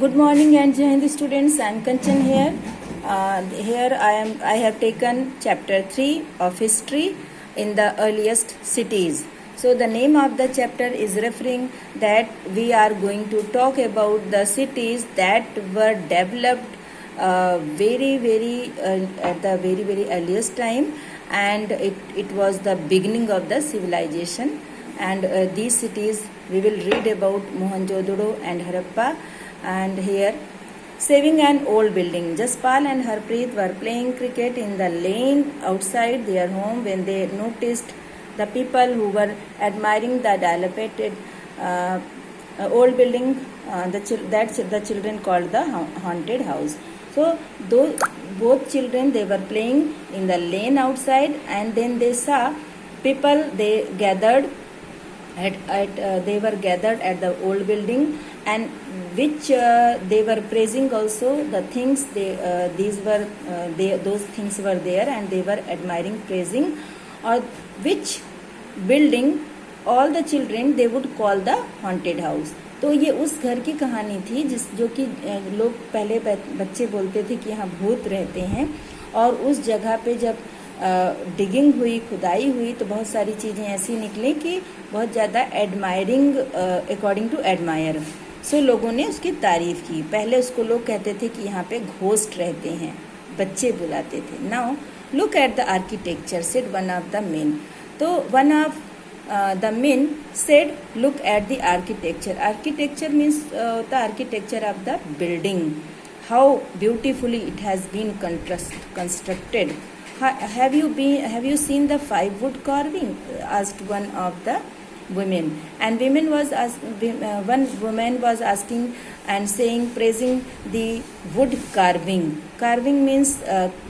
Good morning and Jai Hind students. I am Kanchan here. Here I have taken chapter 3 of history in the earliest cities. So the name of the chapter is referring that we are going to talk about the cities that were developed at the very earliest time, and it was the beginning of the civilization. And these cities we will read about Mohenjo-daro and Harappa. And here, saving an old building. Jaspal and Harpreet were playing cricket in the lane outside their home when they noticed the people who were admiring the dilapidated old building that the children called the haunted house. So both children, they were playing in the lane outside, and then they saw people. They were gathered at the old building, and which they were praising also the things. Those things were there, and they were admiring, praising, or which building all the children they would call the haunted house. तो ये उस घर की कहानी थी जो कि लोग पहले बच्चे बोलते थे कि यहाँ भूत रहते हैं, और उस जगह पे जब डिगिंग हुई, खुदाई हुई, तो बहुत सारी चीज़ें ऐसी निकली कि बहुत ज़्यादा एडमायरिंग, अकॉर्डिंग टू एडमायर, सो लोगों ने उसकी तारीफ़ की. पहले उसको लोग कहते थे कि यहाँ पे घोस्ट रहते हैं, बच्चे बुलाते थे. Now look at the architecture, said one of the men. तो one of the men said, look at the architecture. Architecture means the architecture of the building, how beautifully it has been constructed. Have you seen the 5 wood carving? Asked one of the women. And one woman was asking and saying, praising the wood carving. Carving means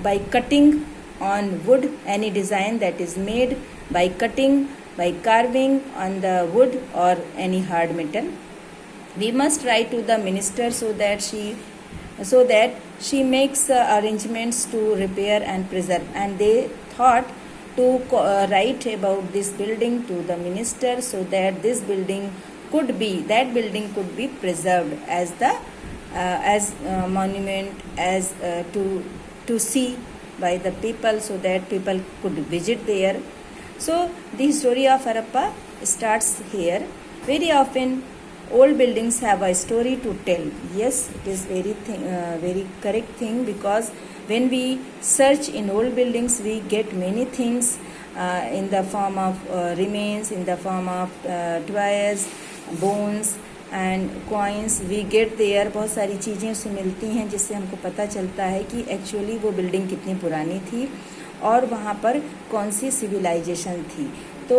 by cutting on wood, any design that is made by cutting, by carving on the wood or any hard metal. We must write to the minister so that she makes arrangements to repair and preserve. And they thought to write about this building to the minister so that that building could be preserved as the monument, as to see by the people, so that people could visit there. So the story of Harappa starts here. Very often old buildings have a story to tell. Yes, it is very correct thing, because when we search in old buildings, we get many things in the form of remains, in the form of toys, bones and coins. We get there. बहुत सारी चीज़ें उससे मिलती हैं जिससे हमको पता चलता है कि एक्चुअली वो बिल्डिंग कितनी पुरानी थी और वहाँ पर कौन सी सिविलाइजेशन थी. तो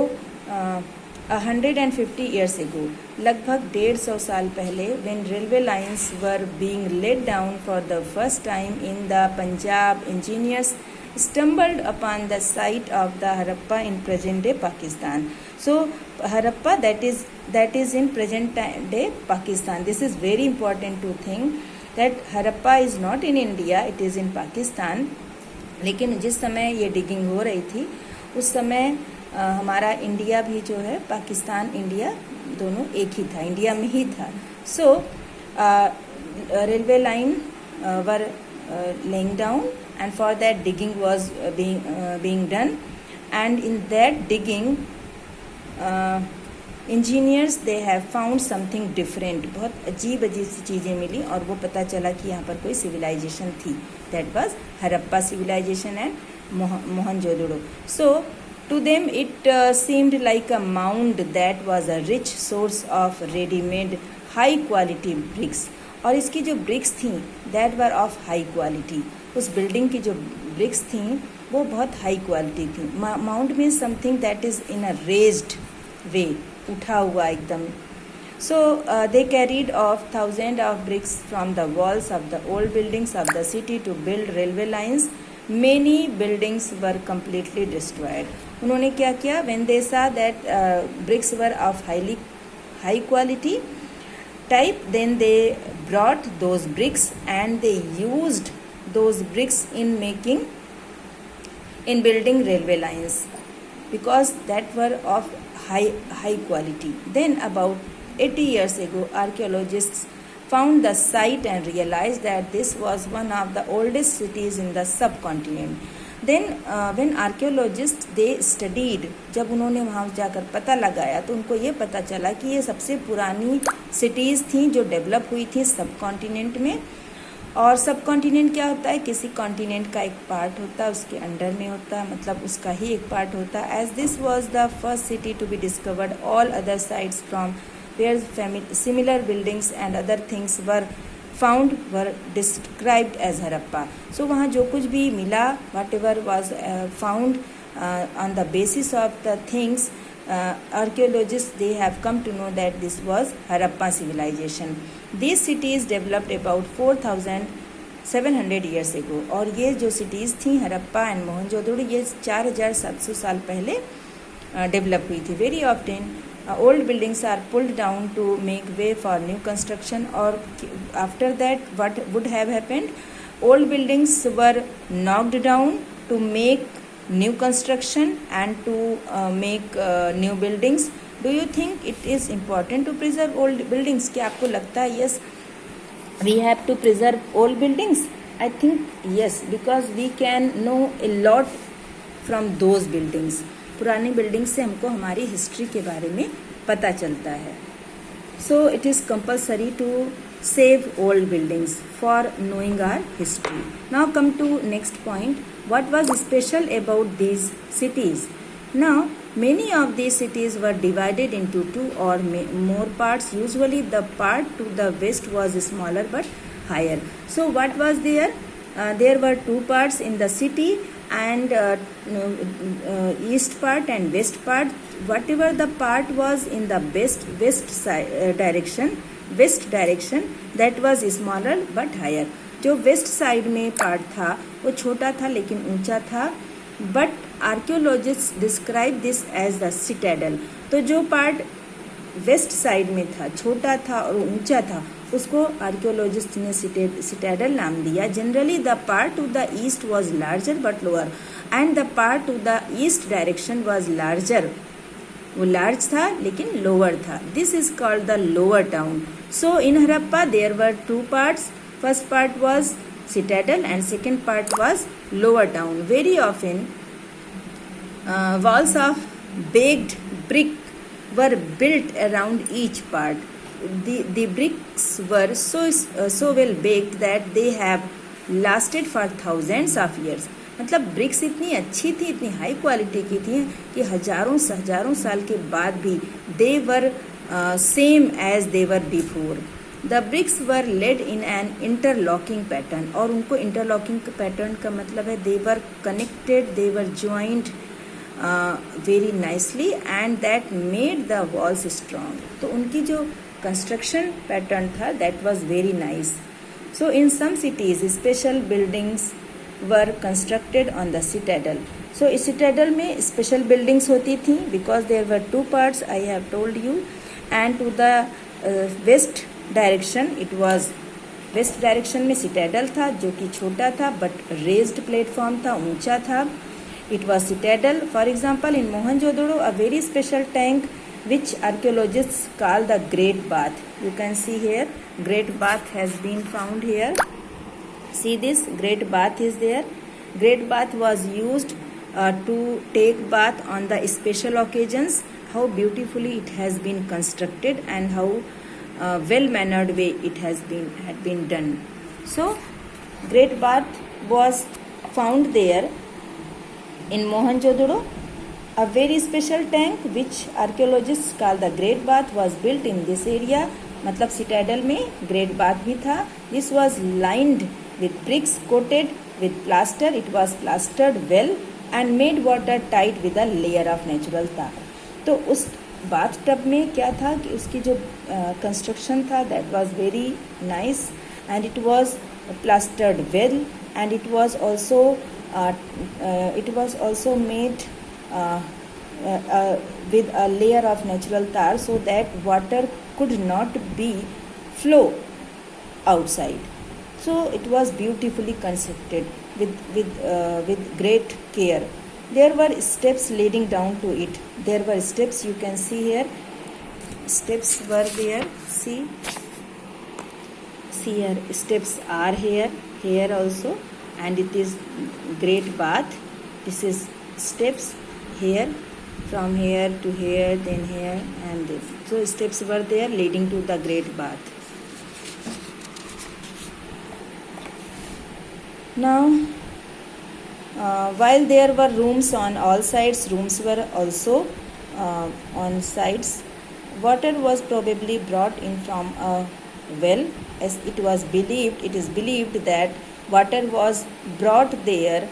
150 years ago, लगभग 150 साल पहले, when railway lines were being laid down for the first time in the Punjab, engineers stumbled upon the site of the Harappa in present day Pakistan. So Harappa, that is in present day Pakistan. This is very important to think that Harappa is not in India, it is in Pakistan. लेकिन जिस समय ये digging हो रही थी उस समय हमारा इंडिया भी जो है, पाकिस्तान इंडिया दोनों एक ही था, इंडिया में ही था. So railway line were laying down, and for that digging was being done, and in that digging engineers they have found something different. बहुत अजीब सी चीज़ें मिली और वो पता चला कि यहाँ पर कोई civilization थी. That was Harappa civilization and Mohenjo-daro. So to them it seemed like a mound that was a rich source of ready-made high quality bricks. और इसकी जो bricks थी that were of high quality. उस building की जो bricks थी वो बहुत high quality थी. Mound means something that is in a raised way, उठा हुआ एकदम. So they carried off thousands of bricks from the walls of the old buildings of the city to build railway lines. Many buildings were completely destroyed. उन्होंने क्या किया? When they saw that bricks were of high quality type, then they brought those bricks and they used those bricks in building railway lines, because that were of high quality. Then about 80 years ago, archaeologists found the site and realized that this was one of the oldest cities in the subcontinent. Then when archaeologists they studied, जब उन्होंने वहाँ जाकर पता लगाया तो उनको ये पता चला कि ये सबसे पुरानी सिटीज़ थी जो डेवलप हुई थी सब कॉन्टिनेंट में. और सब कॉन्टिनेंट क्या होता है, किसी कॉन्टिनेंट का एक पार्ट होता है, उसके अंडर में होता है, मतलब उसका ही एक पार्ट होता है. As this was the first city to be discovered, all other sites from where similar buildings and other things were found were described as Harappa. सो वहाँ जो कुछ भी मिला, whatever was found on the basis of the things, archaeologists they have come to know that this was Harappa civilization. These cities developed about 4,700 years ago. और ये जो cities थी हरप्पा एंड मोहनजोदड़ो, ये 4,700 साल पहले डेवलप हुई थी. Very often old buildings are pulled down to make way for new construction. और after that what would have happened? Old buildings were knocked down to make new construction and to make new buildings. Do you think it is important to preserve old buildings? क्या आपको लगता है yes we have to preserve old buildings? I think yes, because we can know a lot from those buildings. पुरानी buildings से हमको हमारी history के बारे में पता चलता है. So it is compulsory to save old buildings for knowing our history. Now come to next point. What was special about these cities? Now, many of these cities were divided into two or more parts. Usually, the part to the west was smaller but higher. So, what was there? There were two parts in the city, and east part and west part. Whatever the part was in the west side direction, that was smaller but higher. जो west side में part था वो छोटा था लेकिन ऊंचा था. But archaeologist describe this as the citadel. तो जो पार्ट वेस्ट साइड में था, छोटा था और ऊंचा था, उसको आर्कियोलॉजिस्ट ने सिटाडेल नाम दिया. Generally the part to the east was larger but lower and the part to the east direction was larger. वो लार्ज था लेकिन लोअर था. This is called the lower town. So in Harappa there were two parts. First part was citadel and second part was lower town. Very often walls of baked brick were built around each part. The bricks were so well baked that they have lasted for thousands of years. मतलब BRICS इतनी अच्छी थी, इतनी high quality की थी कि हजारों साल के बाद भी they were same as they were before. The bricks were laid in an interlocking pattern. और उनको interlocking pattern का मतलब है they were connected, they were joined very nicely and that made the walls strong. तो उनकी जो construction pattern था that was very nice. So in some cities special buildings were constructed on the citadel. So इस citadel में special buildings होती थी because there were two parts I have told you. And to the west direction it was, west direction में Citadel था जो कि छोटा था बट रेज्ड प्लेटफॉर्म था, ऊंचा था. It was citadel. For example in Mohenjodaro a very special tank which archaeologists call the great bath. You can see here great bath has been found here. See this great bath is there. Great bath was used to take bath on the special occasions. How beautifully it has been constructed and how well-mannered way it had been done. So, Great Bath was found there in Mohenjo-daro. A very special tank which archaeologists call the Great Bath was built in this area. मतलब citadel में Great Bath भी था. This was lined with bricks coated with plaster. It was plastered well and made watertight with a layer of natural tar. तो उस bath tub में क्या था कि उसकी जो कंस्ट्रक्शन था that was very nice and it was plastered well and it was also made with a layer of natural tar so that water could not be flow outside. So it was beautifully constructed with great care. There were steps leading down to it. There were steps, you can see here. Steps were there. See, here, steps are here also, and it is great bath. This is steps here, from here to here, then here, and this. So steps were there leading to the great bath. Now, while there were rooms on all sides, rooms were also on sides. Water was probably brought in from a well, as it is believed that water was brought there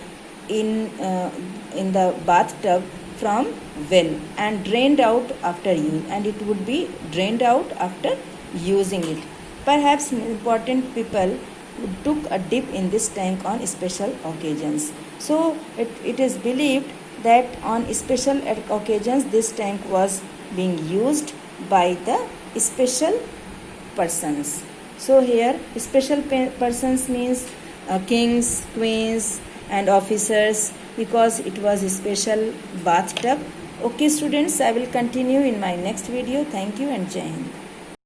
in the bathtub from well and drained out after use, and it would be drained out after using it. Perhaps important people took a dip in this tank on special occasions. So it is believed that on special occasions this tank was being used by the special persons. So here special persons means kings, queens and officers, because it was a special bathtub. Okay students, I will continue in my next video. Thank you and Jai Hind.